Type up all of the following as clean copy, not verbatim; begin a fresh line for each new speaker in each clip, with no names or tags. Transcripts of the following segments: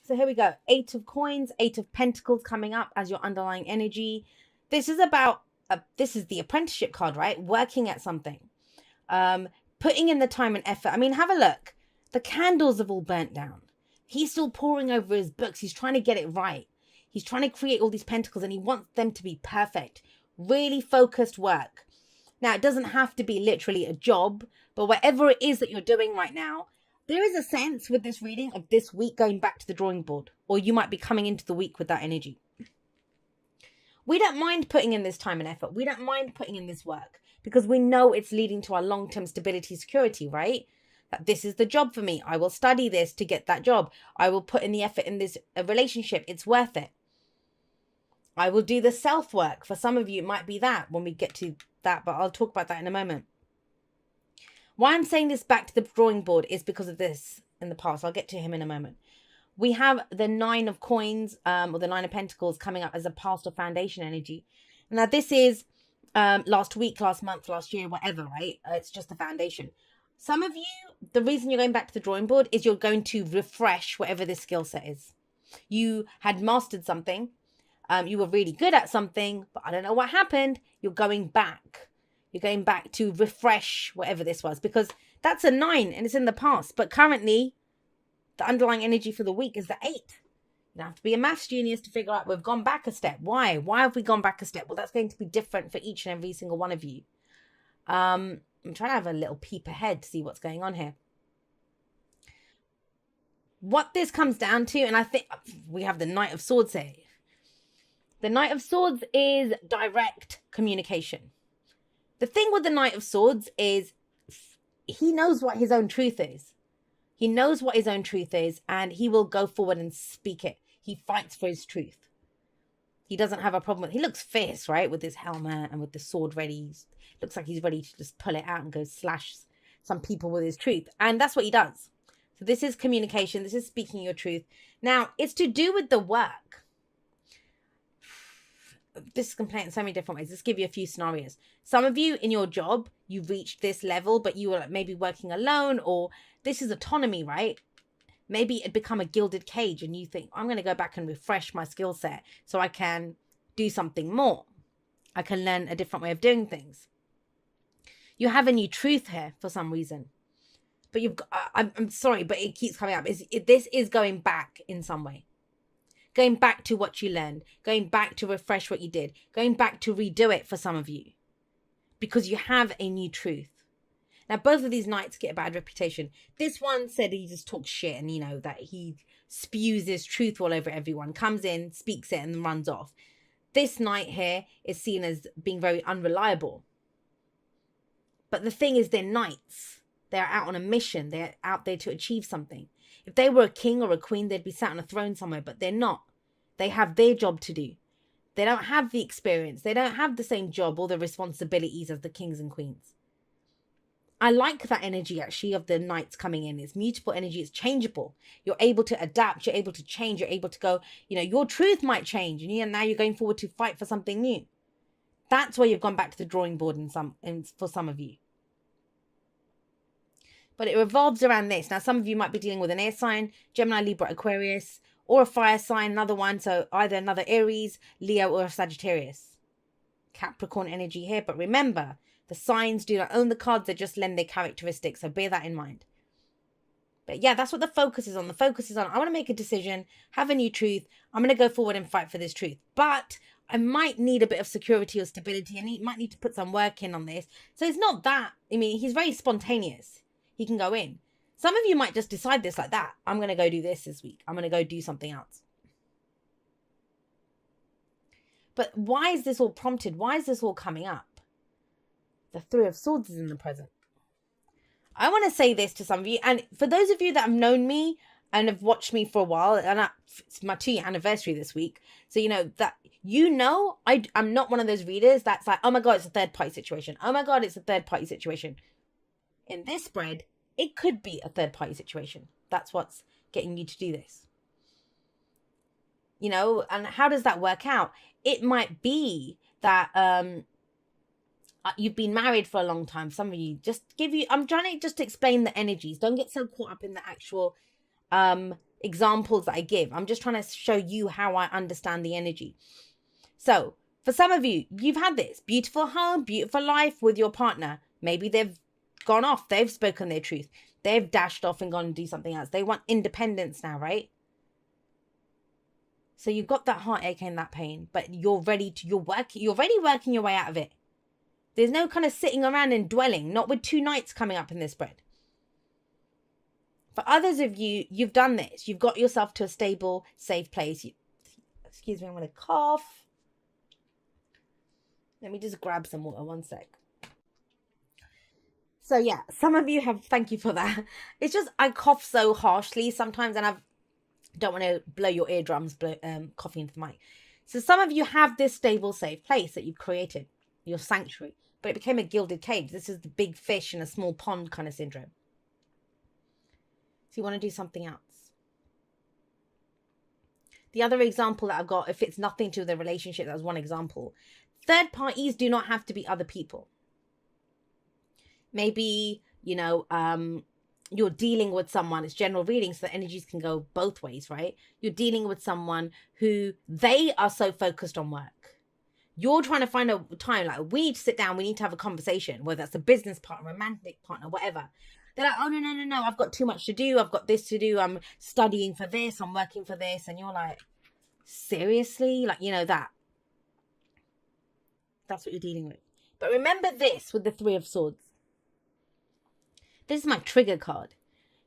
So here we go. 8 of Coins, 8 of Pentacles coming up as your underlying energy. This is about, this is the apprenticeship card, right? Working at something. Putting in the time and effort. I mean, have a look. The candles have all burnt down. He's still poring over his books. He's trying to get it right. He's trying to create all these pentacles and he wants them to be perfect. Really focused work. Now, it doesn't have to be literally a job, but whatever it is that you're doing right now, there is a sense with this reading of this week going back to the drawing board, or you might be coming into the week with that energy. We don't mind putting in this time and effort. We don't mind putting in this work because we know it's leading to our long-term stability, security, right? That this is the job for me. I will study this to get that job. I will put in the effort in this relationship. It's worth it. I will do the self-work. For some of you, it might be that when we get to that, but I'll talk about that in a moment. Why I'm saying this back to the drawing board is because of this in the past. I'll get to him in a moment. We have the 9 of Coins, or the 9 of Pentacles coming up as a past or foundation energy. Now, this is last week, last month, last year, whatever, right? It's just the foundation. Some of you, the reason you're going back to the drawing board is you're going to refresh whatever this skill set is. You had mastered something. You were really good at something, but I don't know what happened. You're going back. You're going back to refresh whatever this was, because that's a 9 and it's in the past. But currently, the underlying energy for the week is the 8. You have to be a maths genius to figure out we've gone back a step. Why? Why have we gone back a step? Well, that's going to be different for each and every single one of you. I'm trying to have a little peep ahead to see what's going on here. What this comes down to, and I think we have the Knight of Swords here. The Knight of Swords is direct communication. The thing with the Knight of Swords is he knows what his own truth is. He knows what his own truth is, and he will go forward and speak it. He fights for his truth. He doesn't have a problem with, he looks fierce, right? With his helmet and with the sword ready. Looks like he's ready to just pull it out and go slash some people with his truth. And that's what he does. So this is communication. This is speaking your truth. Now, it's to do with the work. This can play in so many different ways. Let's give you a few scenarios. Some of you in your job, you've reached this level, but you were maybe working alone, or this is autonomy, right? Maybe it become a gilded cage and you think, I'm going to go back and refresh my skill set so I can do something more. I can learn a different way of doing things. You have a new truth here for some reason. But you've got, I'm sorry, but it keeps coming up. This is going back in some way. Going back to what you learned. Going back to refresh what you did. Going back to redo it for some of you. Because you have a new truth. Now, both of these knights get a bad reputation. This one said he just talks shit and, you know, that he spews his truth all over everyone. Comes in, speaks it, and then runs off. This knight here is seen as being very unreliable. But the thing is, they're knights. They're out on a mission. They're out there to achieve something. If they were a king or a queen, they'd be sat on a throne somewhere, but they're not. They have their job to do. They don't have the experience. They don't have the same job or the responsibilities as the kings and queens. I like that energy, actually, of the knights coming in. It's mutable energy. It's changeable. You're able to adapt. You're able to change. You're able to go, you know, your truth might change. And now you're going forward to fight for something new. That's where you've gone back to the drawing board for some of you. But it revolves around this. Now, some of you might be dealing with an air sign, Gemini, Libra, Aquarius, or a fire sign, another one. So either another Aries, Leo, or a Sagittarius. Capricorn energy here. But remember, the signs do not own the cards. They just lend their characteristics. So bear that in mind. But yeah, that's what the focus is on. The focus is on, I want to make a decision, have a new truth. I'm going to go forward and fight for this truth. But I might need a bit of security or stability. And he might need to put some work in on this. So it's not that. I mean, he's very spontaneous. He can go in. Some of you might just decide this like that. I'm going to go do this week. I'm going to go do something else. But why is this all prompted? Why is this all coming up? The Three of Swords is in the present. I want to say this to some of you. And for those of you that have known me and have watched me for a while, and it's my 2-year anniversary this week. So, I'm not one of those readers that's like, oh my God, it's a third party situation. Oh my God, it's a third party situation. In this spread, it could be a third party situation. That's what's getting you to do this. And how does that work out? It might be that you've been married for a long time. Some of you I'm trying to just explain the energies. Don't get so caught up in the actual examples that I give. I'm just trying to show you how I understand the energy. So for some of you, you've had this beautiful home, beautiful life with your partner. Maybe they've gone off. They've spoken their truth. They've dashed off and gone and do something else. They want independence now, right? So you've got that heartache and that pain, but you're already working your way out of it. There's no kind of sitting around and dwelling, not with 2 nights coming up in this spread. For others of you, you've done this. You've got yourself to a stable, safe place. Excuse me, I'm going to cough. Let me just grab some water, one sec. So yeah, some of you have, thank you for that. It's just, I cough so harshly sometimes, and I don't want to blow your eardrums, coughing into the mic. So some of you have this stable, safe place that you've created, your sanctuary, but it became a gilded cage. This is the big fish in a small pond kind of syndrome. So you want to do something else. The other example that I've got, if it's nothing to the relationship, that was one example. Third parties do not have to be other people. Maybe, you're dealing with someone, it's general reading, so the energies can go both ways, right? You're dealing with someone who they are so focused on work. You're trying to find a time, like, we need to sit down, we need to have a conversation, whether that's a business partner, romantic partner, whatever. They're like, oh, no, I've got too much to do. I've got this to do. I'm studying for this. I'm working for this. And you're like, seriously? Like, that. That's what you're dealing with. But remember this with the 3 of Swords. This is my trigger card.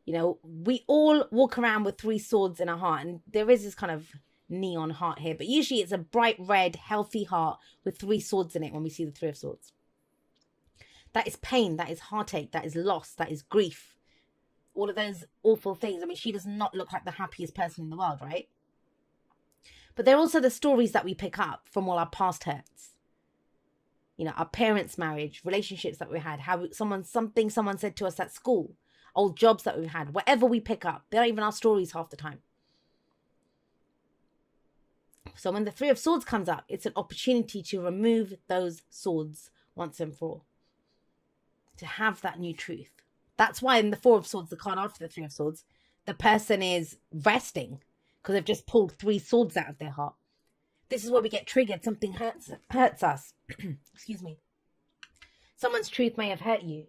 We all walk around with 3 swords in our heart. And there is this kind of neon heart here. But usually it's a bright red, healthy heart with 3 swords in it when we see the 3 of Swords. That is pain, that is heartache, that is loss, that is grief. All of those awful things. I mean, she does not look like the happiest person in the world, right? But they're also the stories that we pick up from all our past hurts. Our parents' marriage, relationships that we had, how someone said to us at school, old jobs that we've had, whatever we pick up, they're not even our stories half the time. So when the 3 of Swords comes up, it's an opportunity to remove those swords once and for all. To have that new truth. That's why in the 4 of Swords, the card after the 3 of Swords, the person is resting because they've just pulled 3 swords out of their heart. This is where we get triggered. Something hurts us. Excuse me. Someone's truth may have hurt you,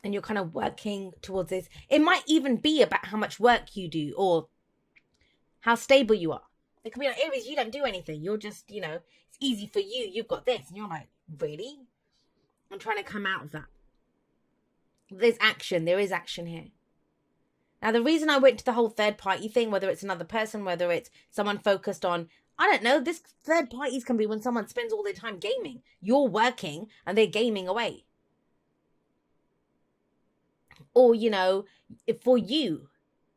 and you're kind of working towards this. It might even be about how much work you do or how stable you are. It could be like, Aries, you don't do anything. You're just, it's easy for you. You've got this. And you're like, really? I'm trying to come out of that. There's action. There is action here. Now, the reason I went to the whole third party thing, whether it's another person, whether it's someone focused on, I don't know, this third parties can be when someone spends all their time gaming. You're working and they're gaming away. Or, if for you,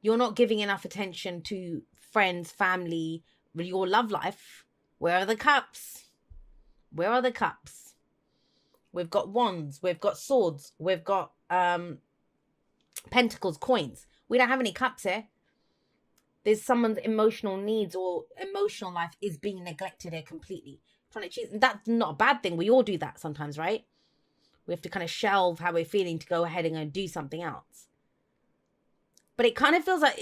you're not giving enough attention to friends, family, your love life. Where are the cups? Where are the cups? We've got wands, we've got swords, we've got pentacles, coins. We don't have any cups here. There's someone's emotional needs or emotional life is being neglected here completely. Trying to choose. That's not a bad thing. We all do that sometimes, right? We have to kind of shelve how we're feeling to go ahead and go and do something else. But it kind of feels like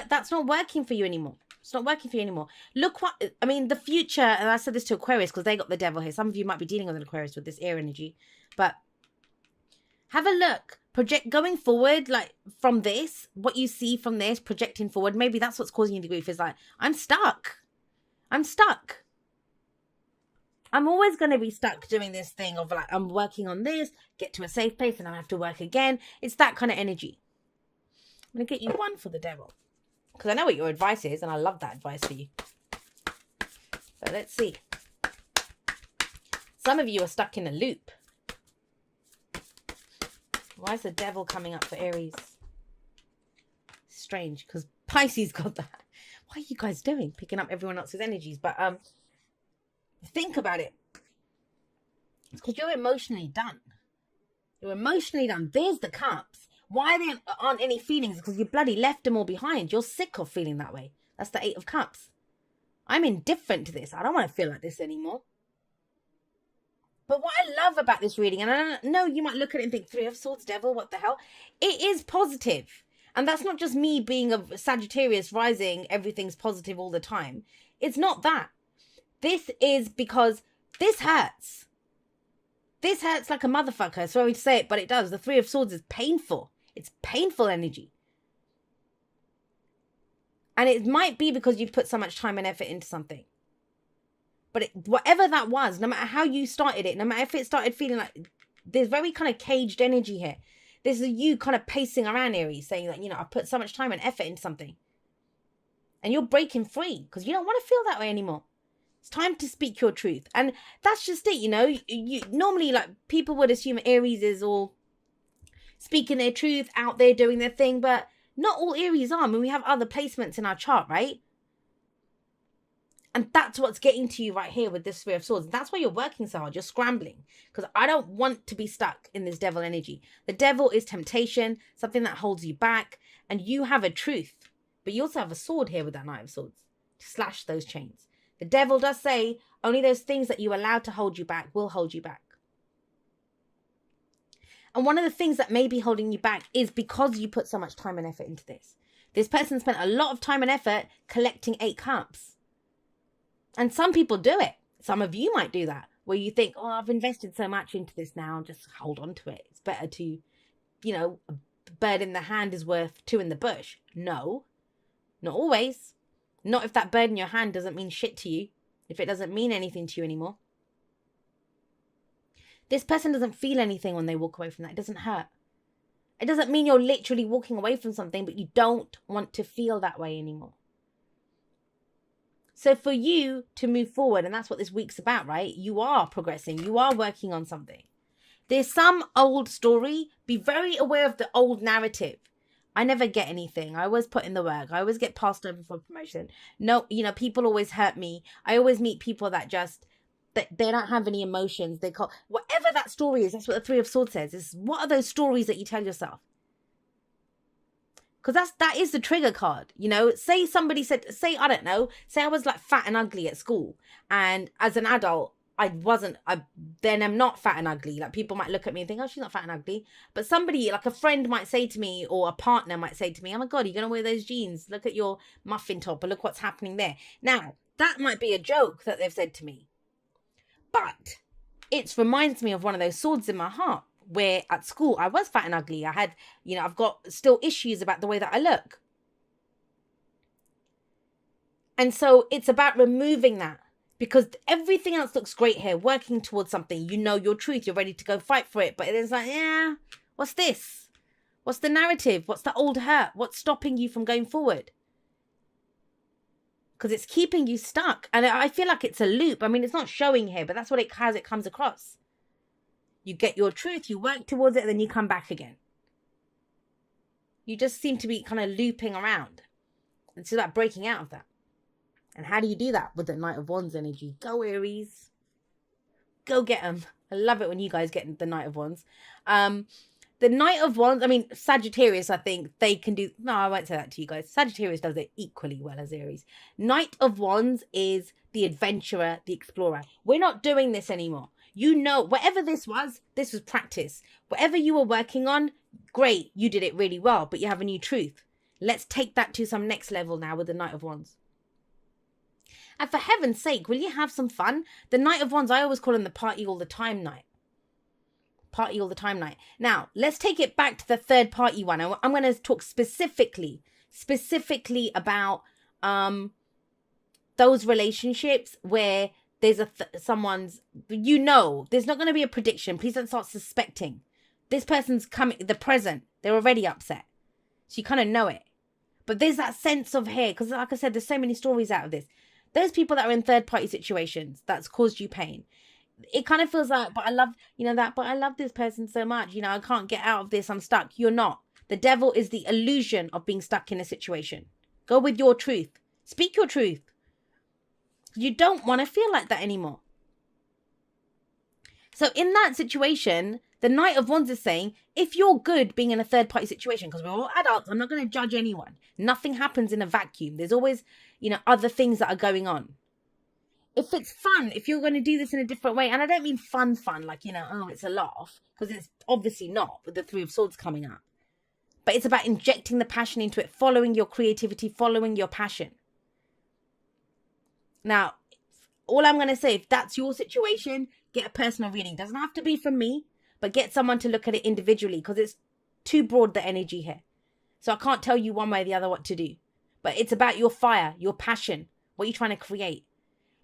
that's not working for you anymore. It's not working for you anymore. Look the future, and I said this to Aquarius because they got the devil here. Some of you might be dealing with an Aquarius with this air energy. But have a look. Project going forward, like from this, what you see from this, projecting forward. Maybe that's what's causing you the grief is like, I'm stuck. I'm always going to be stuck doing this thing of like, I'm working on this, get to a safe place and I have to work again. It's that kind of energy. I'm going to get you 1 for the devil. Because I know what your advice is, and I love that advice for you. So let's see. Some of you are stuck in a loop. Why is the devil coming up for Aries? Strange, because Pisces got that. What are you guys doing? Picking up everyone else's energies. But think about it. It's because you're emotionally done. You're emotionally done. There's the cups. Why there aren't any feelings? Because you bloody left them all behind. You're sick of feeling that way. That's the 8 of Cups. I'm indifferent to this. I don't want to feel like this anymore. But what I love about this reading, and I don't know, you might look at it and think, 3 of Swords, devil, what the hell? It is positive. And that's not just me being a Sagittarius rising, everything's positive all the time. It's not that. This is because this hurts. This hurts like a motherfucker. Sorry to say it, but it does. The Three of Swords is painful. It's painful energy. And it might be because you've put so much time and effort into something. But whatever that was, no matter how you started it, no matter if it started feeling like there's very kind of caged energy here. This is you kind of pacing around, Aries, saying that, I put so much time and effort into something. And you're breaking free because you don't want to feel that way anymore. It's time to speak your truth. And that's just it, You normally, like, people would assume Aries is all speaking their truth, out there doing their thing, but not all Aries are. I mean, we have other placements in our chart, right? And that's what's getting to you right here with this Three of Swords. That's why you're working so hard. You're scrambling. Because I don't want to be stuck in this devil energy. The devil is temptation, something that holds you back. And you have a truth. But you also have a sword here with that Knight of Swords to slash those chains. The devil does say only those things that you allow to hold you back will hold you back. And one of the things that may be holding you back is because you put so much time and effort into this. This person spent a lot of time and effort collecting 8 cups. And some people do it. Some of you might do that, where you think, oh, I've invested so much into this now, just hold on to it. It's better to, a bird in the hand is worth 2 in the bush. No, not always. Not if that bird in your hand doesn't mean shit to you, if it doesn't mean anything to you anymore. This person doesn't feel anything when they walk away from that. It doesn't hurt. It doesn't mean you're literally walking away from something, but you don't want to feel that way anymore. So for you to move forward, and that's what this week's about, right? You are progressing. You are working on something. There's some old story. Be very aware of the old narrative. I never get anything. I always put in the work. I always get passed over for promotion. No, people always hurt me. I always meet people that they don't have any emotions. They call whatever that story is. That's what the Three of Swords says. Is what are those stories that you tell yourself? Because that is the trigger card, Say somebody said, I don't know, say I was like fat and ugly at school. And as an adult, then I'm not fat and ugly. Like, people might look at me and think, oh, she's not fat and ugly. But somebody, like a friend might say to me, or a partner might say to me, oh my God, you're going to wear those jeans. Look at your muffin top, or look what's happening there. Now, that might be a joke that they've said to me. But it reminds me of one of those swords in my heart. Where at school I was fat and ugly. I had, I've got still issues about the way that I look. And so it's about removing that, because everything else looks great here, working towards something. You know your truth. You're ready to go fight for it. But it's like, yeah, what's this? What's the narrative? What's the old hurt? What's stopping you from going forward? Because it's keeping you stuck. And I feel like it's a loop. I mean, it's not showing here, but that's what it comes across. You get your truth, you work towards it, and then you come back again. You just seem to be kind of looping around. It's about breaking out of that. And how do you do that? With the Knight of Wands energy. Go, Aries. Go get them. I love it when you guys get the Knight of Wands. The Knight of Wands, I mean, Sagittarius, I think they can do... No, I won't say that to you guys. Sagittarius does it equally well as Aries. Knight of Wands is the adventurer, the explorer. We're not doing this anymore. Whatever this was practice. Whatever you were working on, great, you did it really well, but you have a new truth. Let's take that to some next level now with the Knight of Wands. And for heaven's sake, will you have some fun? The Knight of Wands, I always call him the party all the time knight. Party all the time knight. Now, let's take it back to the third party one. I'm going to talk specifically about those relationships where there's someone's, there's not going to be a prediction. Please don't start suspecting. This person's coming, the present, they're already upset. So you kind of know it. But there's that sense of here, because like I said, there's so many stories out of this. Those people that are in third party situations, that's caused you pain. It kind of feels like, but I love, but I love this person so much. I can't get out of this. I'm stuck. You're not. The devil is the illusion of being stuck in a situation. Go with your truth. Speak your truth. You don't want to feel like that anymore. So in that situation, the Knight of Wands is saying, if you're good being in a third party situation, because we're all adults, I'm not going to judge anyone. Nothing happens in a vacuum. There's always, other things that are going on. If it's fun, if you're going to do this in a different way, and I don't mean fun, like, oh, it's a laugh, because it's obviously not with the Three of Swords coming up. But it's about injecting the passion into it, following your creativity, following your passion. Now, all I'm going to say, if that's your situation, get a personal reading. Doesn't have to be from me, but get someone to look at it individually, because it's too broad, the energy here. So I can't tell you one way or the other what to do. But it's about your fire, your passion, what you're trying to create.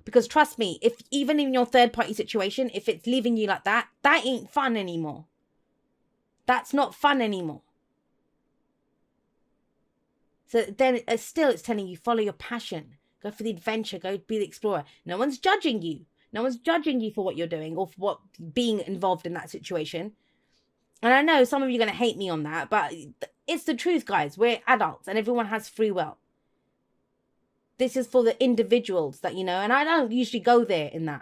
Because trust me, if even in your third party situation, if it's leaving you like that, that ain't fun anymore. That's not fun anymore. So then still it's telling you, follow your passion. Go for the adventure. Go be the explorer. No one's judging you. No one's judging you for what you're doing or for what being involved in that situation. And I know some of you are going to hate me on that, but it's the truth, guys. We're adults and everyone has free will. This is for the individuals that, and I don't usually go there in that.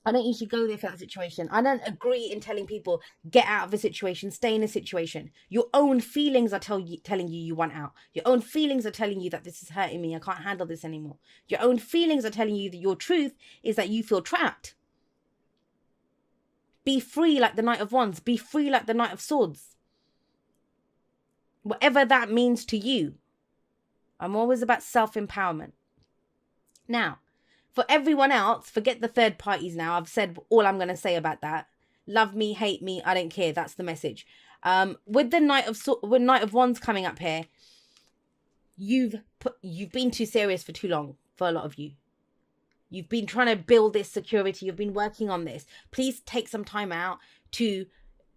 I don't usually go there for that situation. I don't agree in telling people, get out of a situation, stay in a situation. Your own feelings are telling you you want out. Your own feelings are telling you that this is hurting me. I can't handle this anymore. Your own feelings are telling you that your truth is that you feel trapped. Be free like the Knight of Wands. Be free like the Knight of Swords. Whatever that means to you. I'm always about self-empowerment. Now, for everyone else, forget the third parties now. I've said all I'm going to say about that. Love me, hate me, I don't care. That's the message. With the Knight of Wands coming up here, you've been too serious for too long for a lot of you. You've been trying to build this security. You've been working on this. Please take some time out to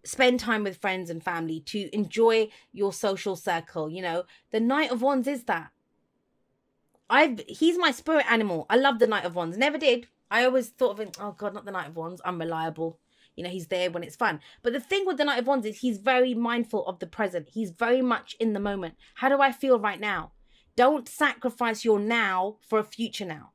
spend time with friends and family, to enjoy your social circle. The Knight of Wands is that. He's my spirit animal. I love the Knight of Wands. Never did. I always thought of him, oh God, not the Knight of Wands. Unreliable. He's there when it's fun. But the thing with the Knight of Wands is he's very mindful of the present. He's very much in the moment. How do I feel right now? Don't sacrifice your now for a future now.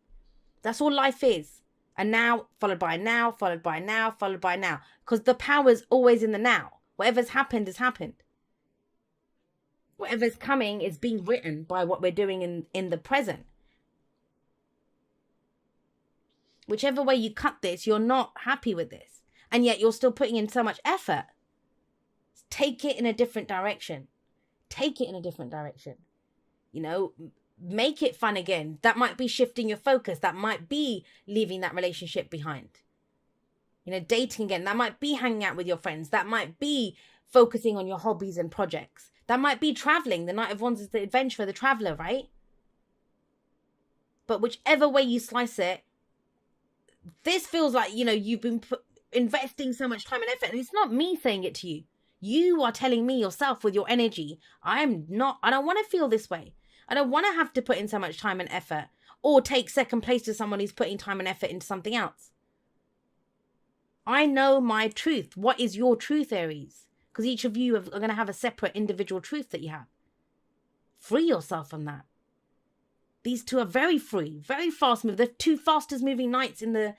That's all life is. A now, followed by a now, followed by a now, followed by a now. Because the power is always in the now. Whatever's happened has happened. Whatever's coming is being written by what we're doing in the present. Whichever way you cut this, you're not happy with this. And yet you're still putting in so much effort. Take it in a different direction. Take it in a different direction. Make it fun again. That might be shifting your focus. That might be leaving that relationship behind. Dating again. That might be hanging out with your friends. That might be focusing on your hobbies and projects. That might be traveling. The Knight of Wands is the adventurer, the traveler, right? But whichever way you slice it, this feels like, you've been investing so much time and effort. And it's not me saying it to you. You are telling me yourself with your energy, I don't want to feel this way. I don't want to have to put in so much time and effort or take second place to someone who's putting time and effort into something else. I know my truth. What is your truth, Aries? Because each of you are going to have a separate individual truth that you have. Free yourself from that. These two are very free, very fast moving. They're two fastest moving knights in the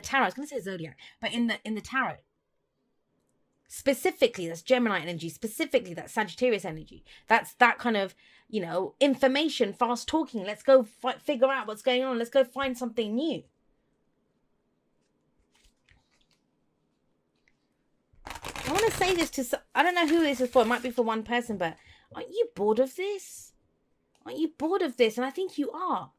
tarot. I was going to say zodiac, but in the tarot. Specifically, that's Gemini energy. Specifically, that's Sagittarius energy. That's that kind of, information, fast talking. Let's go figure out what's going on. Let's go find something new. I want to say this to, I don't know who this is for. It might be for one person, but aren't you bored of this? Aren't you bored of this? And I think you are.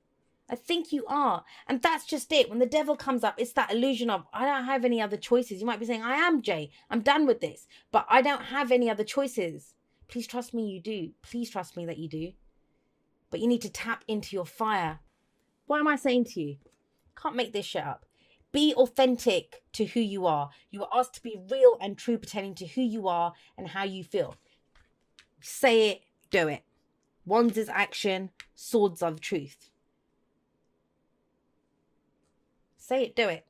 I think you are. And that's just it. When the devil comes up, it's that illusion of, I don't have any other choices. You might be saying, I am Jay. I'm done with this. But I don't have any other choices. Please trust me you do. Please trust me that you do. But you need to tap into your fire. What am I saying to you? Can't make this shit up. Be authentic to who you are. You are asked to be real and true, pertaining to who you are and how you feel. Say it, do it. Wands is action, swords are the truth. Say it, do it.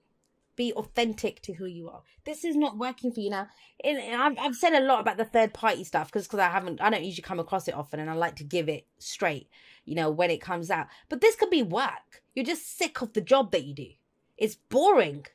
Be authentic to who you are. This is not working for you now. I've said a lot about the third party stuff because I don't usually come across it often, and I like to give it straight, when it comes out. But this could be work. You're just sick of the job that you do. It's boring.